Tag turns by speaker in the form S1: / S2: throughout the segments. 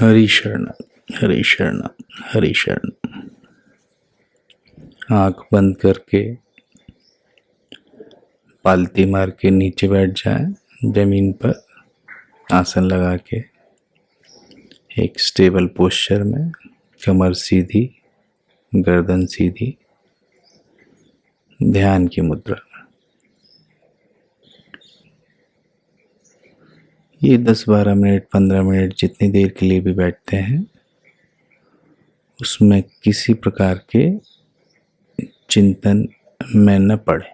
S1: हरि शरण, हरि शरण, हरि शरण। आंख बंद करके पालती मार के नीचे बैठ जाएं, जमीन पर आसन लगा के एक स्टेबल पोस्चर में, कमर सीधी, गर्दन सीधी, ध्यान की मुद्रा। ये 10-12 मिनट, 15 मिनट जितनी देर के लिए भी बैठते हैं, उसमें किसी प्रकार के चिंतन में न पड़े।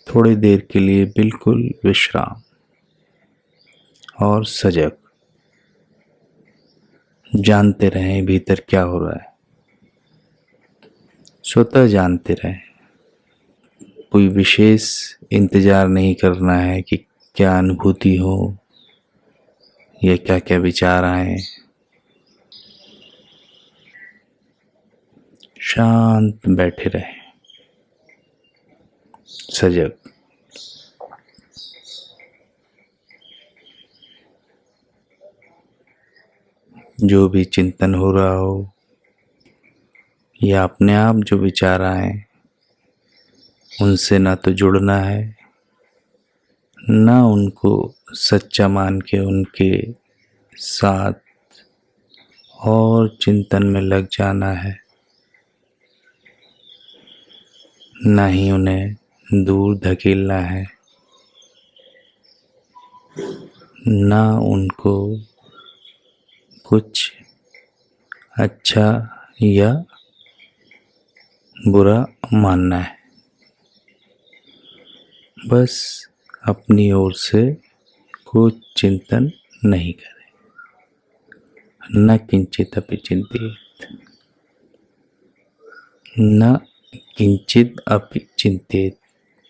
S1: थोड़ी देर के लिए बिल्कुल विश्राम और सजग, जानते रहें भीतर क्या हो रहा है, स्वतः जानते रहें। कोई विशेष इंतजार नहीं करना है कि क्या अनुभूति हो या क्या क्या विचार आए। शांत बैठे रहें, सजग। जो भी चिंतन हो रहा हो या अपने आप जो विचार आए, उनसे ना तो जुड़ना है, ना उनको सच्चा मान के उनके साथ और चिंतन में लग जाना है, ना ही उन्हें दूर धकेलना है, ना उनको कुछ अच्छा या बुरा मानना है। बस अपनी ओर से कुछ चिंतन नहीं करें। न किंचित अपि चिंतेत, न किंचित अपि चिंतेत।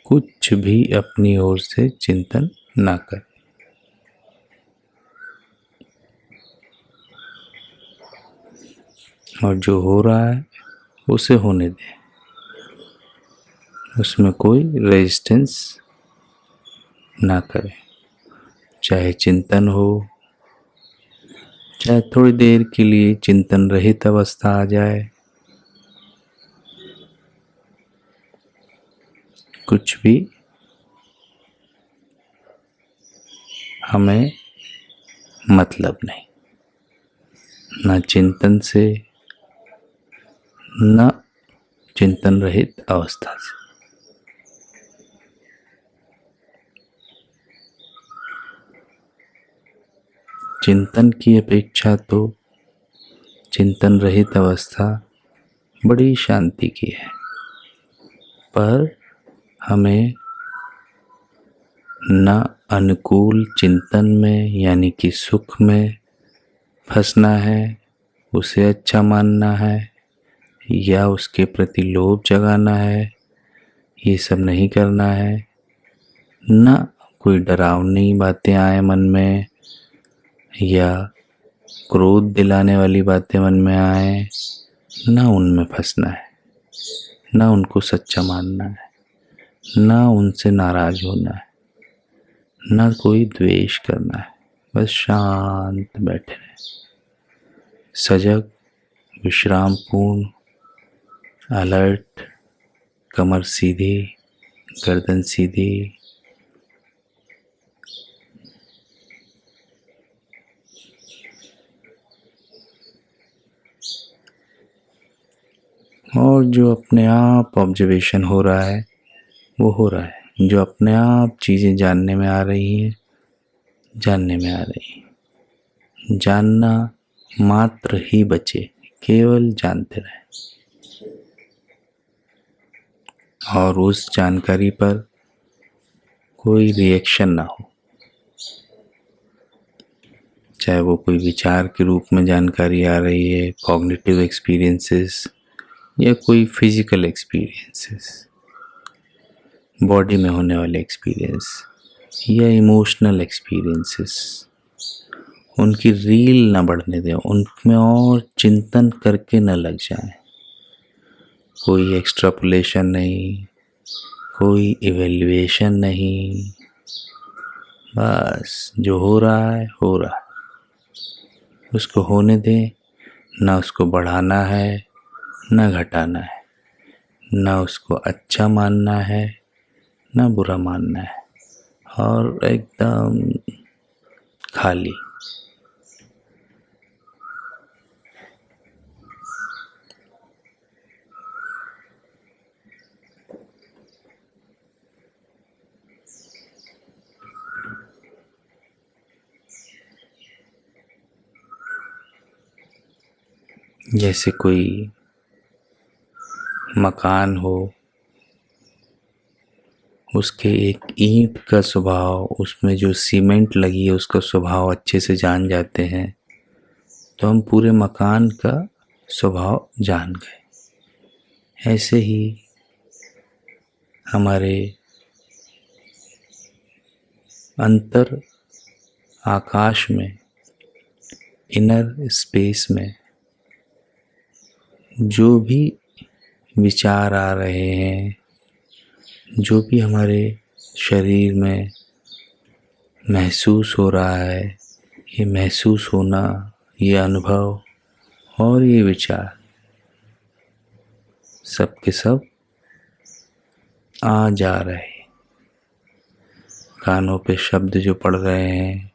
S1: कुछ भी अपनी ओर से चिंतन ना करें। और जो हो रहा है उसे होने दें, उसमें कोई रेजिस्टेंस ना करें। चाहे चिंतन हो, चाहे थोड़ी देर के लिए चिंतन रहित अवस्था आ जाए, कुछ भी हमें मतलब नहीं, ना चिंतन से, न चिंतन रहित अवस्था से। चिंतन की अपेक्षा तो चिंतन रहित अवस्था बड़ी शांति की है, पर हमें न अनुकूल चिंतन में यानी कि सुख में फंसना है, उसे अच्छा मानना है या उसके प्रति लोभ जगाना है। ये सब नहीं करना है। न कोई डरावनी बातें आए मन में या क्रोध दिलाने वाली बातें मन में आए, न उनमें फंसना है, न उनको सच्चा मानना है, न उनसे नाराज होना है, न कोई द्वेष करना है। बस शांत बैठे रहें, सजग, विश्राम पूर्ण, अलर्ट, कमर सीधी, गर्दन सीधी। और जो अपने आप ऑब्जर्वेशन हो रहा है वो हो रहा है। जो अपने आप चीज़ें जानने में आ रही हैं, जानने में आ रही हैं। जानना मात्र ही बचे, केवल जानते रहें। और उस जानकारी पर कोई रिएक्शन ना हो, चाहे वो कोई विचार के रूप में जानकारी आ रही है, कॉग्निटिव एक्सपीरियंसेस, या कोई फिजिकल एक्सपीरियंसेस, बॉडी में होने वाले एक्सपीरियंस या इमोशनल एक्सपीरियंसेस। उनकी रील ना बढ़ने दें, उनमें और चिंतन करके न लग जाएं। कोई एक्सट्रापोलेशन नहीं, कोई इवैल्यूएशन नहीं, बस जो हो रहा है हो रहा है। उसको होने दें, ना उसको बढ़ाना है ना घटाना है, ना उसको अच्छा मानना है ना बुरा मानना है, और एकदम खाली। जैसे कोई मकान हो, उसके एक ईंट का स्वभाव, उसमें जो सीमेंट लगी है उसका स्वभाव अच्छे से जान जाते हैं, तो हम पूरे मकान का स्वभाव जान गए। ऐसे ही हमारे अंतर आकाश में, इनर स्पेस में जो भी विचार आ रहे हैं, जो भी हमारे शरीर में महसूस हो रहा है, ये महसूस होना, ये अनुभव और ये विचार सब के सब आ जा रहे हैं। कानों पे शब्द जो पड़ रहे हैं,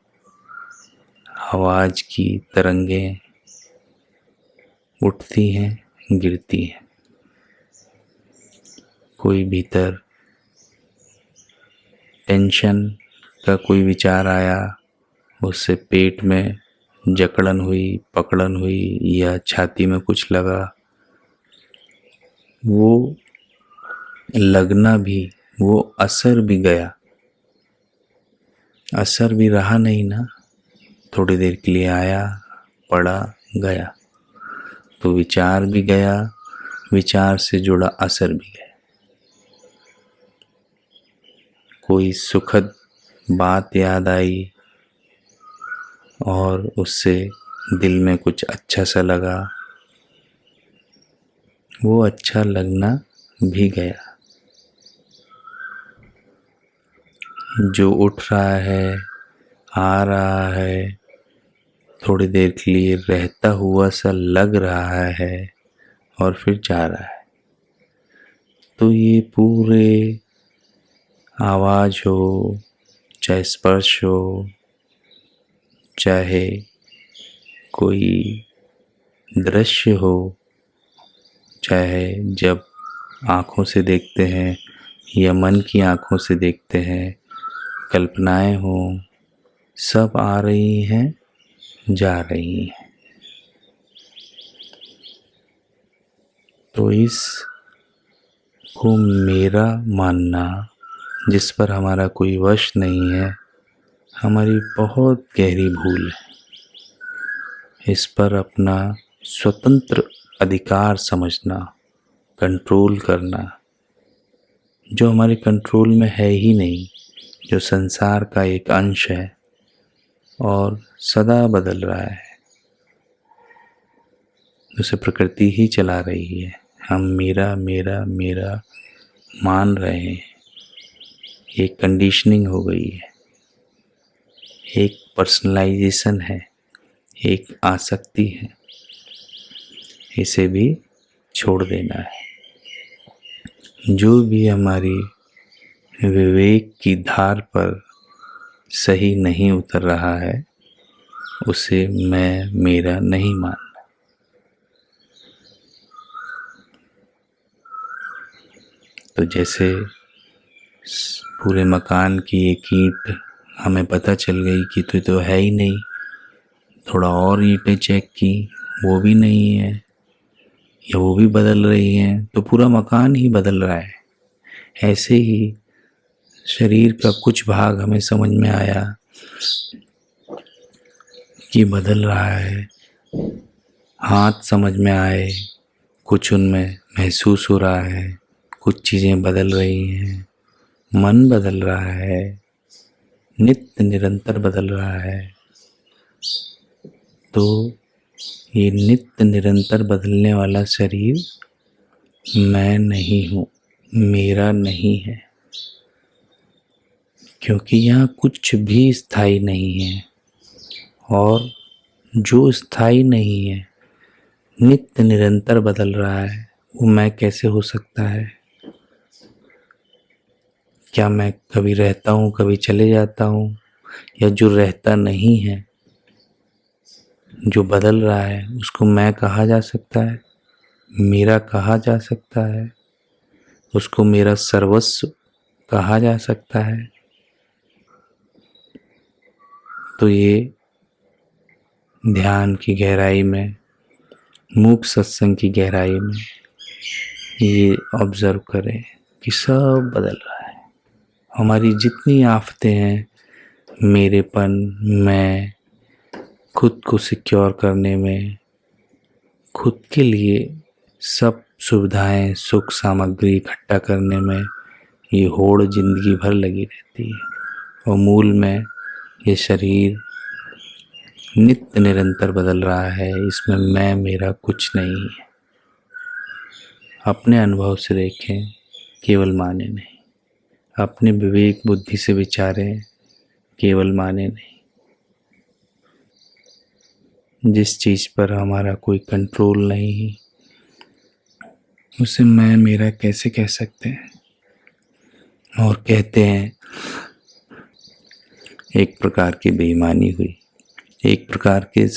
S1: आवाज की तरंगें उठती हैं, गिरती हैं। कोई भीतर टेंशन का कोई विचार आया, उससे पेट में जकड़न हुई, पकड़न हुई, या छाती में कुछ लगा, वो लगना भी, वो असर भी गया। असर भी रहा नहीं ना, थोड़ी देर के लिए आया, पड़ा, गया। तो विचार भी गया, विचार से जुड़ा असर भी गया। कोई सुखद बात याद आई और उससे दिल में कुछ अच्छा सा लगा, वो अच्छा लगना भी गया। जो उठ रहा है, आ रहा है, थोड़ी देर के लिए रहता हुआ सा लग रहा है और फिर जा रहा है। तो ये पूरे आवाज हो, चाहे स्पर्श हो, चाहे कोई दृश्य हो, चाहे जब आँखों से देखते हैं या मन की आँखों से देखते हैं, कल्पनाएं हों, सब आ रही हैं, जा रही हैं। तो इस को मेरा मानना, जिस पर हमारा कोई वश नहीं है, हमारी बहुत गहरी भूल है। इस पर अपना स्वतंत्र अधिकार समझना, कंट्रोल करना, जो हमारे कंट्रोल में है ही नहीं, जो संसार का एक अंश है और सदा बदल रहा है, उसे प्रकृति ही चला रही है। हम मेरा मेरा मेरा मान रहे हैं, एक कंडीशनिंग हो गई है, एक पर्सनलाइजेशन है, एक आसक्ति है। इसे भी छोड़ देना है। जो भी हमारी विवेक की धार पर सही नहीं उतर रहा है, उसे मैं मेरा नहीं मानना। तो जैसे पूरे मकान की एक ईंट हमें पता चल गई कि तो है ही नहीं, थोड़ा और ईंटें चेक की, वो भी नहीं है या वो भी बदल रही हैं, तो पूरा मकान ही बदल रहा है। ऐसे ही शरीर का कुछ भाग हमें समझ में आया कि बदल रहा है, हाथ समझ में आए, कुछ उनमें महसूस हो रहा है, कुछ चीज़ें बदल रही हैं, मन बदल रहा है, नित्य निरंतर बदल रहा है। तो ये नित्य निरंतर बदलने वाला शरीर मैं नहीं हूँ, मेरा नहीं है, क्योंकि यहाँ कुछ भी स्थायी नहीं है और जो स्थायी नहीं है, नित्य निरंतर बदल रहा है, वो मैं कैसे हो सकता है? क्या मैं कभी रहता हूँ, कभी चले जाता हूँ? या जो रहता नहीं है, जो बदल रहा है, उसको मैं कहा जा सकता है, मेरा कहा जा सकता है, उसको मेरा सर्वस्व कहा जा सकता है? तो ये ध्यान की गहराई में, मूक सत्संग की गहराई में ये ऑब्जर्व करें कि सब बदल रहा है। हमारी जितनी आफतें हैं, मेरेपन, मैं, खुद को सिक्योर करने में, खुद के लिए सब सुविधाएं, सुख सामग्री इकट्ठा करने में ये होड़ जिंदगी भर लगी रहती है। और मूल में ये शरीर नित्य निरंतर बदल रहा है, इसमें मैं मेरा कुछ नहीं है। अपने अनुभव से देखें, केवल माने नहीं। अपने विवेक बुद्धि से विचारें, केवल माने नहीं। जिस चीज़ पर हमारा कोई कंट्रोल नहीं, उसे मैं मेरा कैसे कह सकते हैं? और कहते हैं एक प्रकार की बेईमानी हुई, एक प्रकार के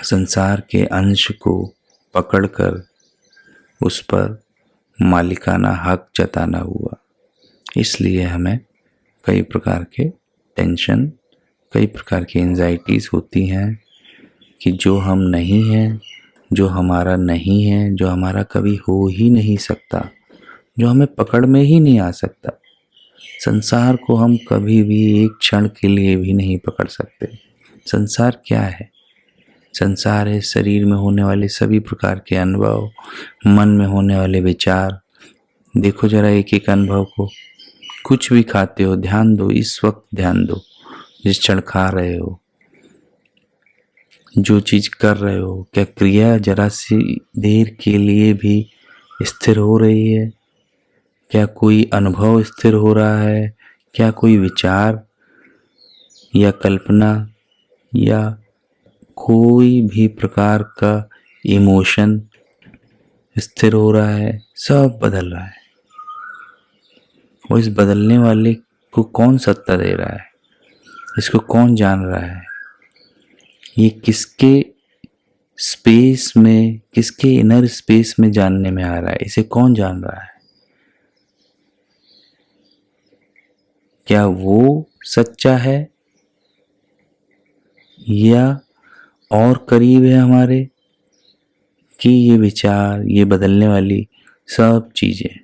S1: संसार के अंश को पकड़कर उस पर मालिकाना हक जताना हुआ। इसलिए हमें कई प्रकार के टेंशन, कई प्रकार की एंजाइटीज़ होती हैं कि जो हम नहीं हैं, जो हमारा नहीं है, जो हमारा कभी हो ही नहीं सकता, जो हमें पकड़ में ही नहीं आ सकता। संसार को हम कभी भी एक क्षण के लिए भी नहीं पकड़ सकते। संसार क्या है? संसार है शरीर में होने वाले सभी प्रकार के अनुभव, मन में होने वाले विचार। देखो जरा एक एक अनुभव को। कुछ भी खाते हो, ध्यान दो, इस वक्त ध्यान दो, जिस क्षण खा रहे हो, जो चीज कर रहे हो, क्या क्रिया जरा सी देर के लिए भी स्थिर हो रही है? क्या कोई अनुभव स्थिर हो रहा है? क्या कोई विचार या कल्पना या कोई भी प्रकार का इमोशन स्थिर हो रहा है? सब बदल रहा है। और इस बदलने वाले को कौन सत्ता दे रहा है? इसको कौन जान रहा है? ये किसके स्पेस में, किसके इनर स्पेस में जानने में आ रहा है? इसे कौन जान रहा है? क्या वो सच्चा है या और करीब है हमारे कि ये विचार, ये बदलने वाली सब चीजें?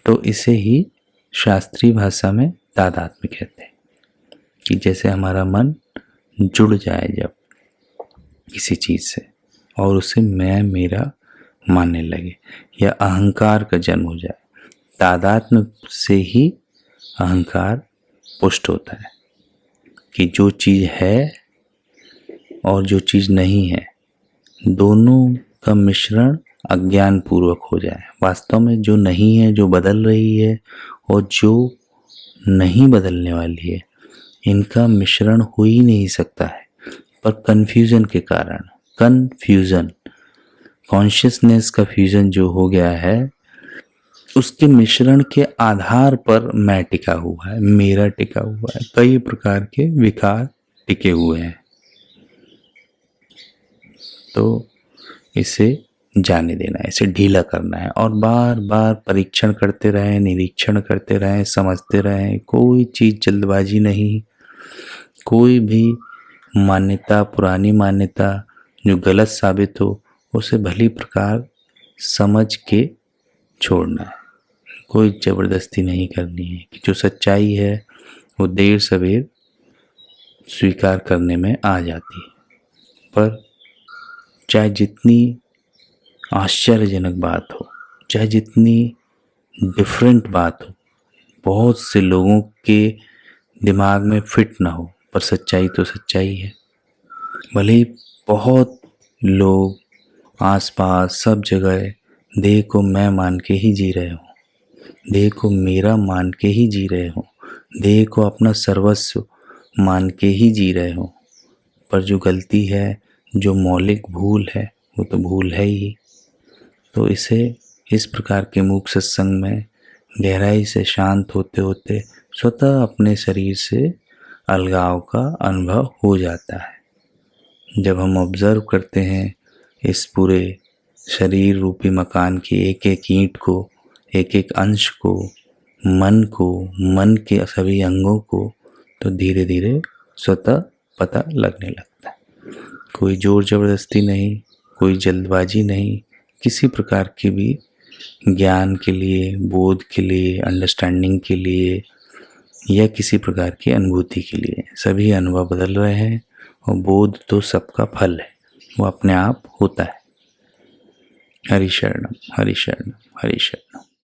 S1: तो इसे ही शास्त्रीय भाषा में तादात्म्य कहते हैं कि जैसे हमारा मन जुड़ जाए जब किसी चीज से और उसे मैं मेरा मानने लगे या अहंकार का जन्म हो जाए। तादात्म्य से ही अहंकार पुष्ट होता है कि जो चीज है और जो चीज नहीं है, दोनों का मिश्रण अज्ञान पूर्वक हो जाए। वास्तव में जो नहीं है, जो बदल रही है, और जो नहीं बदलने वाली है, इनका मिश्रण हो ही नहीं सकता है। पर कंफ्यूजन के कारण, कॉन्शियसनेस का फ्यूजन जो हो गया है, उसके मिश्रण के आधार पर मैं टिका हुआ है, मेरा टिका हुआ है, कई प्रकार के विकार टिके हुए हैं। तो इसे जाने देना है, इसे ढीला करना है और बार बार परीक्षण करते रहें, निरीक्षण करते रहें, समझते रहें। कोई चीज़ जल्दबाजी नहीं। कोई भी मान्यता, पुरानी मान्यता जो गलत साबित हो, उसे भली प्रकार समझ के छोड़ना है। कोई ज़बरदस्ती नहीं करनी है कि जो सच्चाई है वो देर सवेर स्वीकार करने में आ जाती है। पर चाहे जितनी आश्चर्यजनक बात हो, चाहे जितनी डिफरेंट बात हो, बहुत से लोगों के दिमाग में फिट ना हो, पर सच्चाई तो सच्चाई है। भले ही बहुत लोग आसपास सब जगह देह को मैं मान के ही जी रहे हों, देह को मेरा मान के ही जी रहे हों, देह को अपना सर्वस्व मान के ही जी रहे हो, पर जो गलती है, जो मौलिक भूल है, वो तो भूल है ही। तो इसे इस प्रकार के मूक सत्संग में गहराई से शांत होते होते स्वतः अपने शरीर से अलगाव का अनुभव हो जाता है। जब हम ऑब्जर्व करते हैं इस पूरे शरीर रूपी मकान की एक एक ईंट को, एक एक अंश को, मन को, मन के सभी अंगों को, तो धीरे धीरे स्वतः पता लगने लगता है। कोई जोर जबरदस्ती नहीं, कोई जल्दबाजी नहीं, किसी प्रकार की भी ज्ञान के लिए, बोध के लिए, अंडरस्टैंडिंग के लिए या किसी प्रकार की अनुभूति के लिए। सभी अनुभव बदल रहे हैं और बोध तो सबका फल है, वो अपने आप होता है। हरि शरणम, हरि शरणम, हरि शरणम।